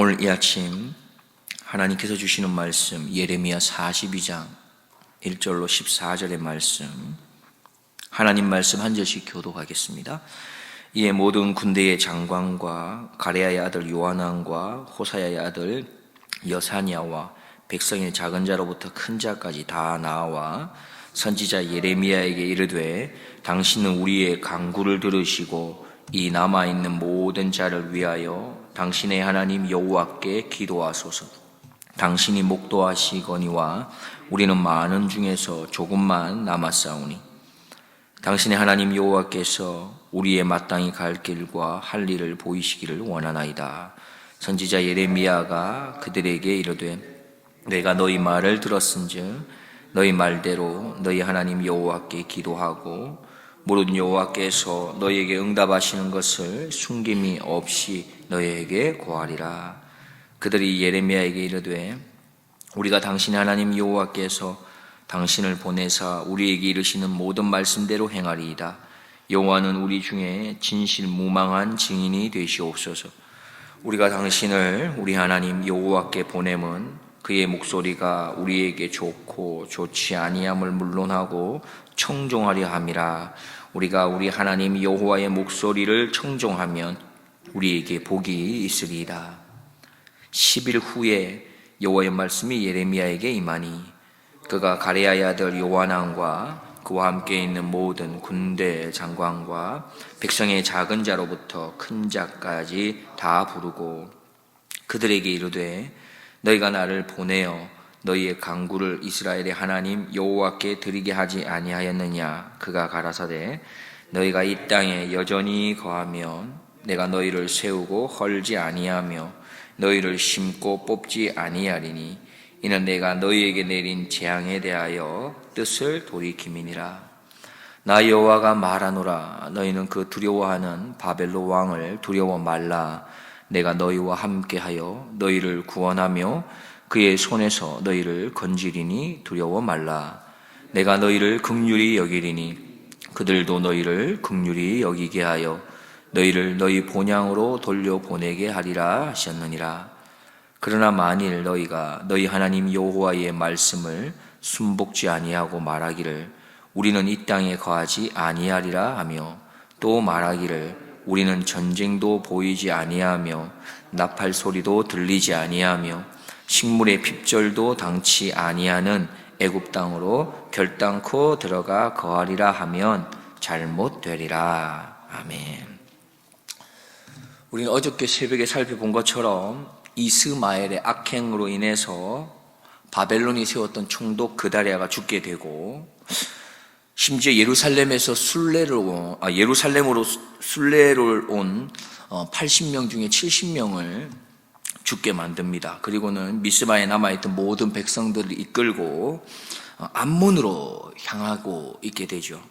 오늘 이 아침 하나님께서 주시는 말씀 예레미야 42장 1절로 14절의 말씀, 하나님 말씀 한 절씩 교독하겠습니다. 이에 모든 군대의 장관과 가레야의 아들 요하난과 호사야의 아들 여사냐와 백성의 작은 자로부터 큰 자까지 다 나와 선지자 예레미야에게 이르되, 당신은 우리의 간구를 들으시고 이 남아있는 모든 자를 위하여 당신의 하나님 여호와께 기도하소서. 당신이 목도하시거니와 우리는 많은 중에서 조금만 남았사오니 당신의 하나님 여호와께서 우리의 마땅히 갈 길과 할 일을 보이시기를 원하나이다. 선지자 예레미야가 그들에게 이르되, 내가 너희 말을 들었은즉 너희 말대로 너희 하나님 여호와께 기도하고 무릇 여호와께서 너희에게 응답하시는 것을 숨김이 없이 너희에게 고하리라. 그들이 예레미야에게 이르되, 우리가 당신의 하나님 여호와께서 당신을 보내사 우리에게 이르시는 모든 말씀대로 행하리이다. 여호와는 우리 중에 진실무망한 증인이 되시옵소서. 우리가 당신을 우리 하나님 여호와께 보냄은 그의 목소리가 우리에게 좋고 좋지 아니함을 물론하고 청종하려 함이라. 우리가 우리 하나님 여호와의 목소리를 청종하면 우리에게 복이 있으리이다. 10일 후에 여호와의 말씀이 예레미야에게 임하니 그가 가레야의 아들 요하난과 그와 함께 있는 모든 군대 장관과 백성의 작은 자로부터 큰 자까지 다 부르고 그들에게 이르되, 너희가 나를 보내어 너희의 간구를 이스라엘의 하나님 여호와께 드리게 하지 아니하였느냐? 그가 가라사대, 너희가 이 땅에 여전히 거하면 내가 너희를 세우고 헐지 아니하며 너희를 심고 뽑지 아니하리니 이는 내가 너희에게 내린 재앙에 대하여 뜻을 돌이킴이니라. 나 여호와가 말하노라. 너희는 그 두려워하는 바벨론 왕을 두려워 말라. 내가 너희와 함께하여 너희를 구원하며 그의 손에서 너희를 건지리니 두려워 말라. 내가 너희를 긍휼히 여기리니 그들도 너희를 긍휼히 여기게 하여 너희를 너희 본향으로 돌려보내게 하리라 하셨느니라. 그러나 만일 너희가 너희 하나님 여호와의 말씀을 순복지 아니하고 말하기를 우리는 이 땅에 거하지 아니하리라 하며 또 말하기를 우리는 전쟁도 보이지 아니하며 나팔 소리도 들리지 아니하며 식물의 핍절도 당치 아니하는 애굽 땅으로 결단코 들어가 거하리라 하면 잘못되리라. 아멘. 우리는 어저께 새벽에 살펴본 것처럼 이스마엘의 악행으로 인해서 바벨론이 세웠던 총독 그다랴가 죽게 되고, 심지어 예루살렘으로 순례를 온 80명 중에 70명을 죽게 만듭니다. 그리고는 미스바에 남아있던 모든 백성들을 이끌고 암몬으로 향하고 있게 되죠.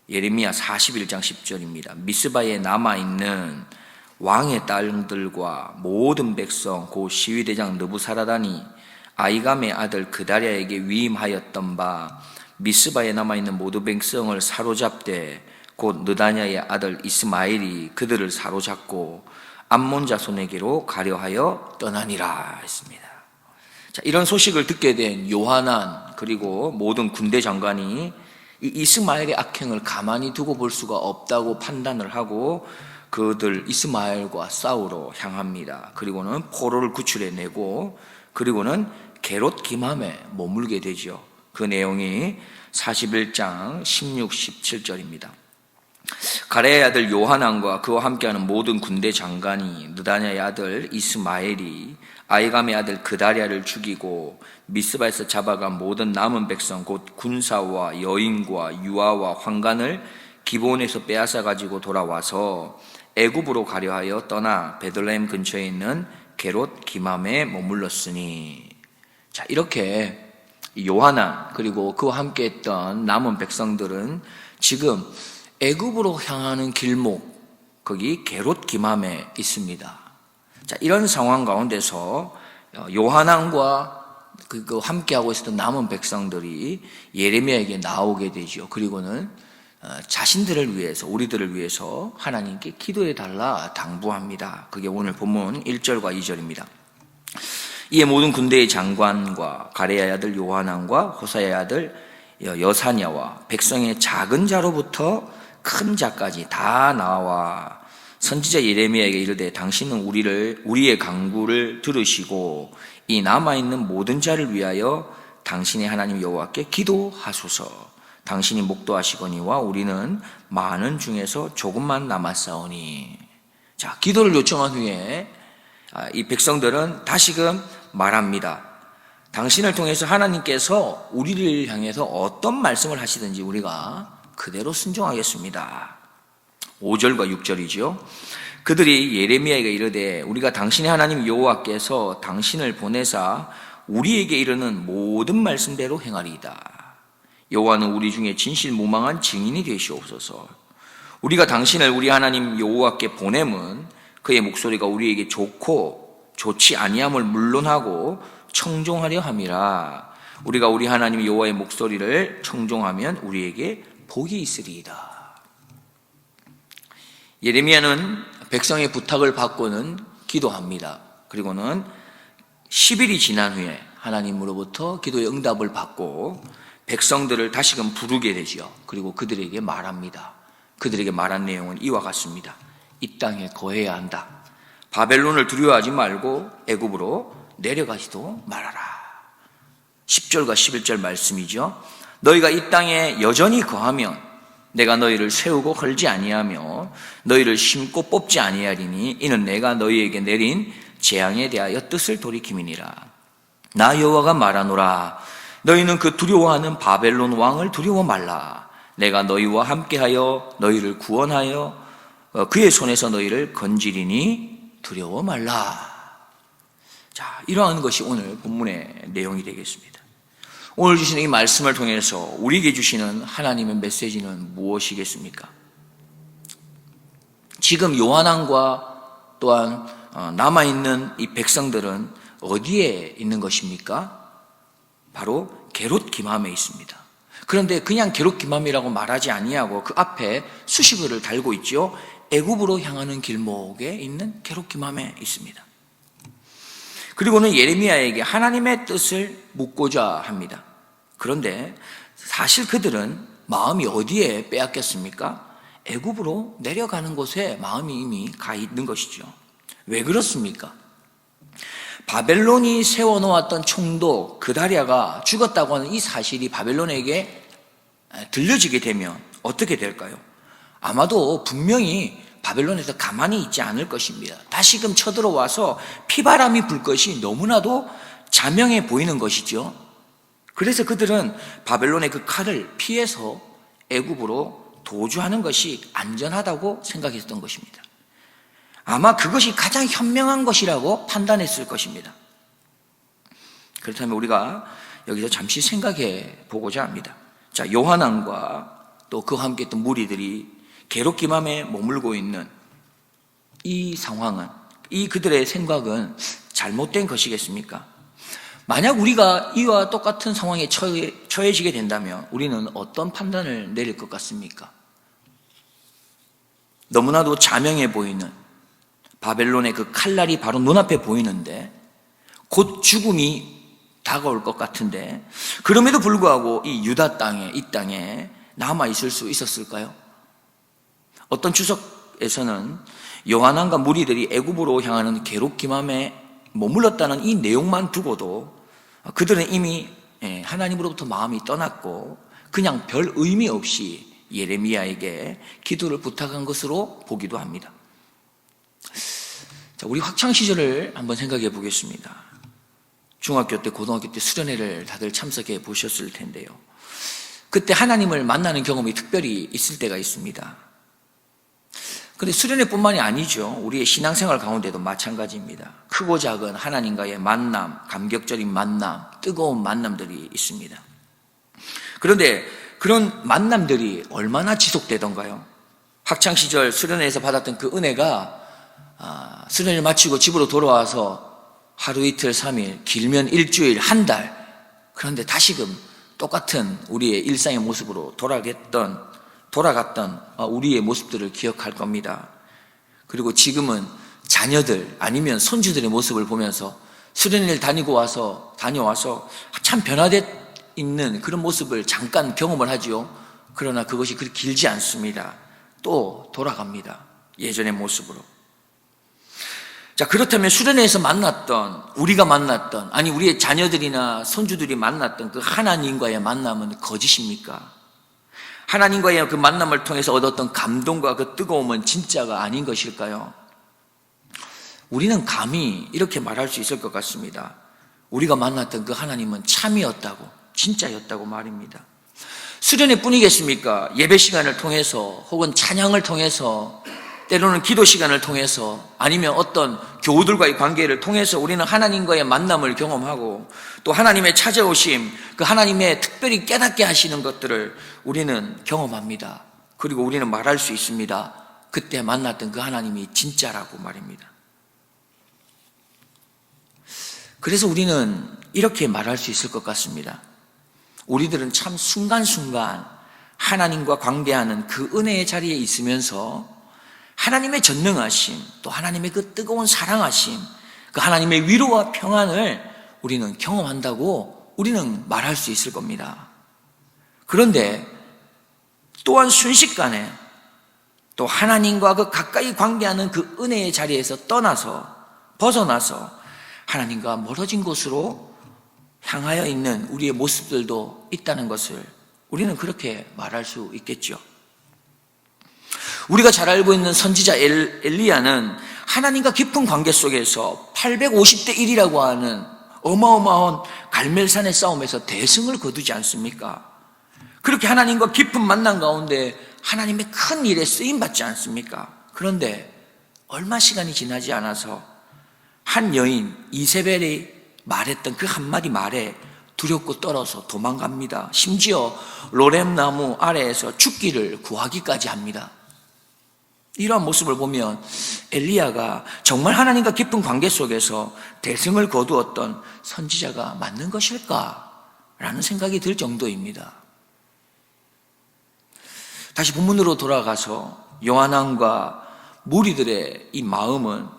예레미야 41장 10절입니다. 미스바에 남아있는 왕의 딸들과 모든 백성 곧 시위대장 느부사라단이 아이감의 아들 그다랴에게 위임하였던 바 미스바에 남아있는 모든 백성을 사로잡되 곧 느다냐의 아들 이스마엘이 그들을 사로잡고 암몬 자손에게로 가려 하여 떠나니라 했습니다. 자, 이런 소식을 듣게 된 요하난 그리고 모든 군대 장관이 이 이스마엘의 악행을 가만히 두고 볼 수가 없다고 판단을 하고 그들 이스마엘과 싸우러 향합니다. 그리고는 포로를 구출해내고 그리고는 게롯 기맘에 머물게 되죠. 그 내용이 41장 16, 17절입니다. 가레야의 아들 요하난과 그와 함께하는 모든 군대 장관이 느다냐의 아들 이스마엘이 아이감의 아들 그다랴를 죽이고 미스바에서 잡아간 모든 남은 백성 곧 군사와 여인과 유아와 환관을 기브온에서 빼앗아 가지고 돌아와서 애굽으로 가려 하여 떠나 베들레헴 근처에 있는 게롯 기맘에 머물렀으니, 자, 이렇게 요하난 그리고 그와 함께했던 남은 백성들은 지금 애굽으로 향하는 길목, 거기 게롯 기맘에 있습니다. 자, 이런 상황 가운데서 요하난과 그 함께하고 있었던 남은 백성들이 예레미야에게 나오게 되죠. 그리고는 자신들을 위해서, 우리들을 위해서 하나님께 기도해달라 당부합니다. 그게 오늘 본문 1절과 2절입니다. 이에 모든 군대의 장관과 가레야의 아들 요하난과 호사야의 아들 여사냐와 백성의 작은 자로부터 큰 자까지 다 나와 선지자 예레미야에게 이르되 당신은 우리의 간구를 들으시고 이 남아있는 모든 자를 위하여 당신의 하나님 여호와께 기도하소서. 당신이 목도하시거니와 우리는 많은 중에서 조금만 남았사오니. 자, 기도를 요청한 후에 이 백성들은 다시금 말합니다. 당신을 통해서 하나님께서 우리를 향해서 어떤 말씀을 하시든지 우리가 그대로 순종하겠습니다. 5절과 6절이죠. 그들이 예레미야에게 이르되 우리가 당신의 하나님 여호와께서 당신을 보내사 우리에게 이르는 모든 말씀대로 행하리이다. 여호와는 우리 중에 진실무망한 증인이 되시옵소서. 우리가 당신을 우리 하나님 여호와께 보냄은 그의 목소리가 우리에게 좋고 좋지 아니함을 물론하고 청종하려 함이라. 우리가 우리 하나님 여호와의 목소리를 청종하면 우리에게 복이 있으리이다. 예레미야는 백성의 부탁을 받고는 기도합니다. 그리고는 10일이 지난 후에 하나님으로부터 기도의 응답을 받고 백성들을 다시금 부르게 되지요. 그리고 그들에게 말합니다. 그들에게 말한 내용은 이와 같습니다. 이 땅에 거해야 한다. 바벨론을 두려워하지 말고 애굽으로 내려가지도 말아라. 10절과 11절 말씀이죠. 너희가 이 땅에 여전히 거하면 내가 너희를 세우고 헐지 아니하며 너희를 심고 뽑지 아니하리니 이는 내가 너희에게 내린 재앙에 대하여 뜻을 돌이킴이니라. 나 여호와가 말하노라. 너희는 그 두려워하는 바벨론 왕을 두려워 말라. 내가 너희와 함께하여 너희를 구원하여 그의 손에서 너희를 건지리니 두려워 말라. 자, 이러한 것이 오늘 본문의 내용이 되겠습니다. 오늘 주시는 이 말씀을 통해서 우리에게 주시는 하나님의 메시지는 무엇이겠습니까? 지금 요한왕과 또한 남아있는 이 백성들은 어디에 있는 것입니까? 바로 게롯 기맘에 있습니다. 그런데 그냥 게롯 기맘이라고 말하지 아니하고 그 앞에 수식어를 달고 있죠. 애굽으로 향하는 길목에 있는 게롯 기맘에 있습니다. 그리고는 예레미야에게 하나님의 뜻을 묻고자 합니다. 그런데 사실 그들은 마음이 어디에 빼앗겼습니까? 애굽으로 내려가는 곳에 마음이 이미 가 있는 것이죠. 왜 그렇습니까? 바벨론이 세워놓았던 총독 그다랴가 죽었다고 하는 이 사실이 바벨론에게 들려지게 되면 어떻게 될까요? 아마도 분명히 바벨론에서 가만히 있지 않을 것입니다. 다시금 쳐들어와서 피바람이 불 것이 너무나도 자명해 보이는 것이죠. 그래서 그들은 바벨론의 그 칼을 피해서 애굽으로 도주하는 것이 안전하다고 생각했던 것입니다. 아마 그것이 가장 현명한 것이라고 판단했을 것입니다. 그렇다면 우리가 여기서 잠시 생각해 보고자 합니다. 자, 요한왕과 또 그와 함께 했던 무리들이 게롯 기맘에 머물고 있는 이 상황은, 이 그들의 생각은 잘못된 것이겠습니까? 만약 우리가 이와 똑같은 상황에 처해지게 된다면 우리는 어떤 판단을 내릴 것 같습니까? 너무나도 자명해 보이는 바벨론의 그 칼날이 바로 눈앞에 보이는데 곧 죽음이 다가올 것 같은데 그럼에도 불구하고 이 유다 땅에, 이 땅에 남아있을 수 있었을까요? 어떤 주석에서는 요한왕과 무리들이 애굽으로 향하는 게롯 기맘에 머물렀다는 이 내용만 두고도 그들은 이미 하나님으로부터 마음이 떠났고 그냥 별 의미 없이 예레미야에게 기도를 부탁한 것으로 보기도 합니다. 자, 우리 학창시절을 한번 생각해 보겠습니다. 중학교 때, 고등학교 때 수련회를 다들 참석해 보셨을 텐데요. 그때 하나님을 만나는 경험이 특별히 있을 때가 있습니다. 그런데 수련회뿐만이 아니죠. 우리의 신앙생활 가운데도 마찬가지입니다. 크고 작은 하나님과의 만남, 감격적인 만남, 뜨거운 만남들이 있습니다. 그런데 그런 만남들이 얼마나 지속되던가요? 학창시절 수련회에서 받았던 그 은혜가 수련을 마치고 집으로 돌아와서 하루 이틀 3일, 길면 일주일, 한 달, 그런데 다시금 똑같은 우리의 일상의 모습으로 돌아갔던 우리의 모습들을 기억할 겁니다. 그리고 지금은 자녀들 아니면 손주들의 모습을 보면서 수련회를 다녀와서 참 변화되어 있는 그런 모습을 잠깐 경험을 하지요. 그러나 그것이 그렇게 길지 않습니다. 또 돌아갑니다. 예전의 모습으로. 자, 그렇다면 수련회에서 우리가 만났던, 아니 우리의 자녀들이나 손주들이 만났던 그 하나님과의 만남은 거짓입니까? 하나님과의 그 만남을 통해서 얻었던 감동과 그 뜨거움은 진짜가 아닌 것일까요? 우리는 감히 이렇게 말할 수 있을 것 같습니다. 우리가 만났던 그 하나님은 참이었다고, 진짜였다고 말입니다. 수련회 뿐이겠습니까? 예배 시간을 통해서 혹은 찬양을 통해서 때로는 기도 시간을 통해서 아니면 어떤 교우들과의 관계를 통해서 우리는 하나님과의 만남을 경험하고 또 하나님의 찾아오심, 그 하나님의 특별히 깨닫게 하시는 것들을 우리는 경험합니다. 그리고 우리는 말할 수 있습니다. 그때 만났던 그 하나님이 진짜라고 말입니다. 그래서 우리는 이렇게 말할 수 있을 것 같습니다. 우리들은 참 순간순간 하나님과 관계하는 그 은혜의 자리에 있으면서 하나님의 전능하심, 또 하나님의 그 뜨거운 사랑하심, 그 하나님의 위로와 평안을 우리는 경험한다고 우리는 말할 수 있을 겁니다. 그런데 또한 순식간에 또 하나님과 그 가까이 관계하는 그 은혜의 자리에서 벗어나서 하나님과 멀어진 곳으로 향하여 있는 우리의 모습들도 있다는 것을 우리는 그렇게 말할 수 있겠죠. 우리가 잘 알고 있는 선지자 엘리야는 하나님과 깊은 관계 속에서 850대 1이라고 하는 어마어마한 갈멜산의 싸움에서 대승을 거두지 않습니까? 그렇게 하나님과 깊은 만남 가운데 하나님의 큰 일에 쓰임받지 않습니까? 그런데 얼마 시간이 지나지 않아서 한 여인 이세벨이 말했던 그 한마디 말에 두렵고 떨어서 도망갑니다. 심지어 로뎀나무 아래에서 죽기를 구하기까지 합니다. 이러한 모습을 보면 엘리야가 정말 하나님과 깊은 관계 속에서 대승을 거두었던 선지자가 맞는 것일까라는 생각이 들 정도입니다. 다시 본문으로 돌아가서 요한왕과 무리들의 이 마음은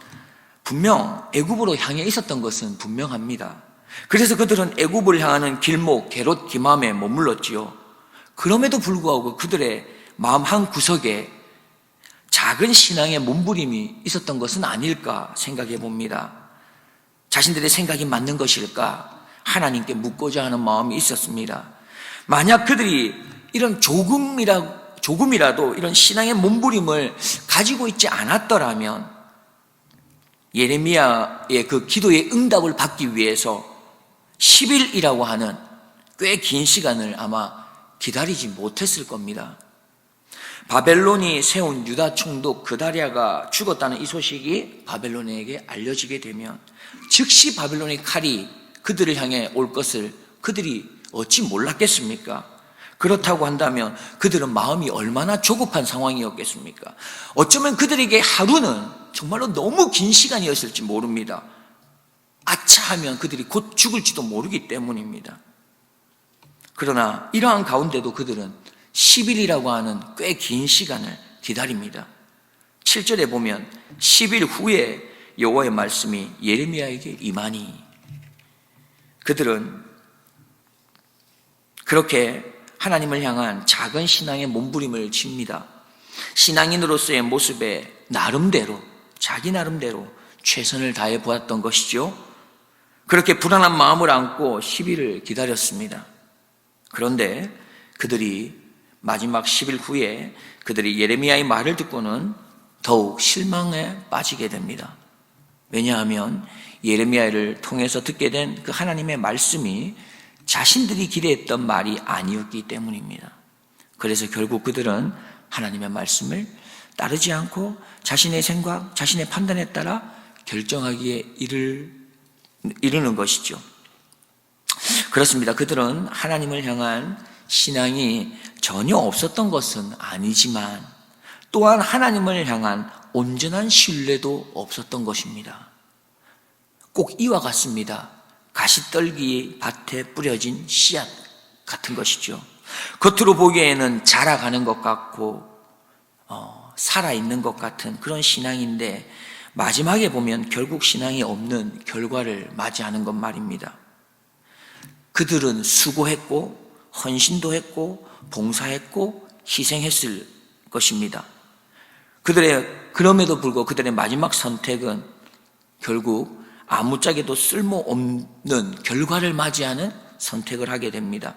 분명 애굽으로 향해 있었던 것은 분명합니다. 그래서 그들은 애굽을 향하는 길목 게롯 기맘에 머물렀지요. 그럼에도 불구하고 그들의 마음 한 구석에 작은 신앙의 몸부림이 있었던 것은 아닐까 생각해 봅니다. 자신들의 생각이 맞는 것일까? 하나님께 묻고자 하는 마음이 있었습니다. 만약 그들이 이런 조금이라도 이런 신앙의 몸부림을 가지고 있지 않았더라면 예레미야의 그 기도의 응답을 받기 위해서 10일이라고 하는 꽤 긴 시간을 아마 기다리지 못했을 겁니다. 바벨론이 세운 유다 총독 그다랴가 죽었다는 이 소식이 바벨론에게 알려지게 되면 즉시 바벨론의 칼이 그들을 향해 올 것을 그들이 어찌 몰랐겠습니까? 그렇다고 한다면 그들은 마음이 얼마나 조급한 상황이었겠습니까? 어쩌면 그들에게 하루는 정말로 너무 긴 시간이었을지 모릅니다. 아차 하면 그들이 곧 죽을지도 모르기 때문입니다. 그러나 이러한 가운데도 그들은 10일이라고 하는 꽤 긴 시간을 기다립니다. 7절에 보면 10일 후에 여호와의 말씀이 예레미야에게 임하니, 그들은 그렇게 하나님을 향한 작은 신앙의 몸부림을 칩니다. 신앙인으로서의 모습에 자기 나름대로 최선을 다해 보았던 것이죠. 그렇게 불안한 마음을 안고 10일을 기다렸습니다. 그런데 그들이 마지막 10일 후에 그들이 예레미야의 말을 듣고는 더욱 실망에 빠지게 됩니다. 왜냐하면 예레미야를 통해서 듣게 된 그 하나님의 말씀이 자신들이 기대했던 말이 아니었기 때문입니다. 그래서 결국 그들은 하나님의 말씀을 따르지 않고 자신의 생각, 자신의 판단에 따라 결정하기에 이르는 것이죠. 그렇습니다. 그들은 하나님을 향한 신앙이 전혀 없었던 것은 아니지만 또한 하나님을 향한 온전한 신뢰도 없었던 것입니다. 꼭 이와 같습니다. 가시떨기 밭에 뿌려진 씨앗 같은 것이죠. 겉으로 보기에는 자라가는 것 같고 살아있는 것 같은 그런 신앙인데 마지막에 보면 결국 신앙이 없는 결과를 맞이하는 것 말입니다. 그들은 수고했고 헌신도 했고 봉사했고 희생했을 것입니다. 그럼에도 불구하고 그들의 마지막 선택은 결국 아무짝에도 쓸모없는 결과를 맞이하는 선택을 하게 됩니다.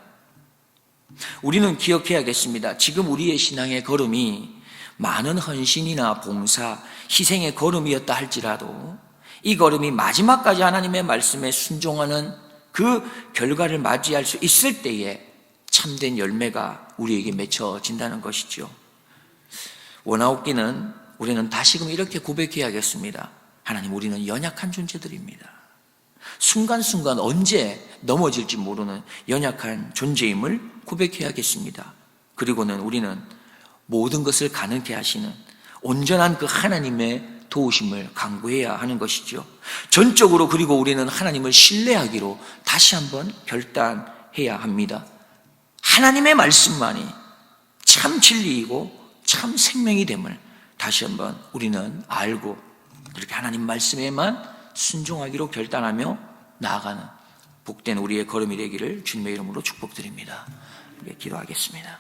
우리는 기억해야겠습니다. 지금 우리의 신앙의 걸음이 많은 헌신이나 봉사, 희생의 걸음이었다 할지라도 이 걸음이 마지막까지 하나님의 말씀에 순종하는 그 결과를 맞이할 수 있을 때에 참된 열매가 우리에게 맺혀진다는 것이죠. 원하옵기는 우리는 다시금 이렇게 고백해야겠습니다. 하나님, 우리는 연약한 존재들입니다. 순간순간 언제 넘어질지 모르는 연약한 존재임을 고백해야겠습니다. 그리고는 우리는 모든 것을 가능케 하시는 온전한 그 하나님의 도우심을 간구해야 하는 것이죠. 전적으로 그리고 우리는 하나님을 신뢰하기로 다시 한번 결단해야 합니다. 하나님의 말씀만이 참 진리이고 참 생명이 됨을 다시 한번 우리는 알고 그렇게 하나님 말씀에만 순종하기로 결단하며 나아가는 복된 우리의 걸음이 되기를 주님의 이름으로 축복드립니다. 우리 기도하겠습니다.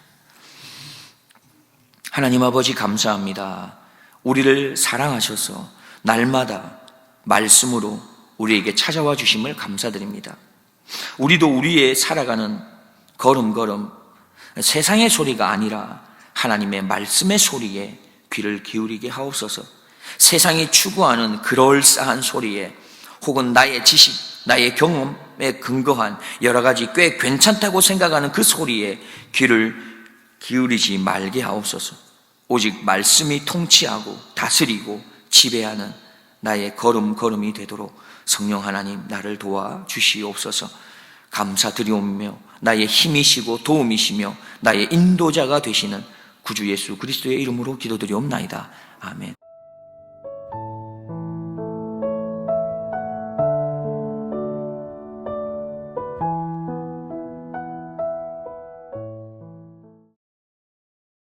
하나님 아버지, 감사합니다. 우리를 사랑하셔서 날마다 말씀으로 우리에게 찾아와 주심을 감사드립니다. 우리도 우리의 살아가는 걸음걸음 세상의 소리가 아니라 하나님의 말씀의 소리에 귀를 기울이게 하옵소서. 세상이 추구하는 그럴싸한 소리에 혹은 나의 지식, 나의 경험에 근거한 여러 가지 꽤 괜찮다고 생각하는 그 소리에 귀를 기울이지 말게 하옵소서. 오직 말씀이 통치하고 다스리고 지배하는 나의 걸음걸음이 되도록 성령 하나님 나를 도와 주시옵소서. 감사드리오며 나의 힘이시고 도움이시며 나의 인도자가 되시는 구주 예수 그리스도의 이름으로 기도드리옵나이다. 아멘.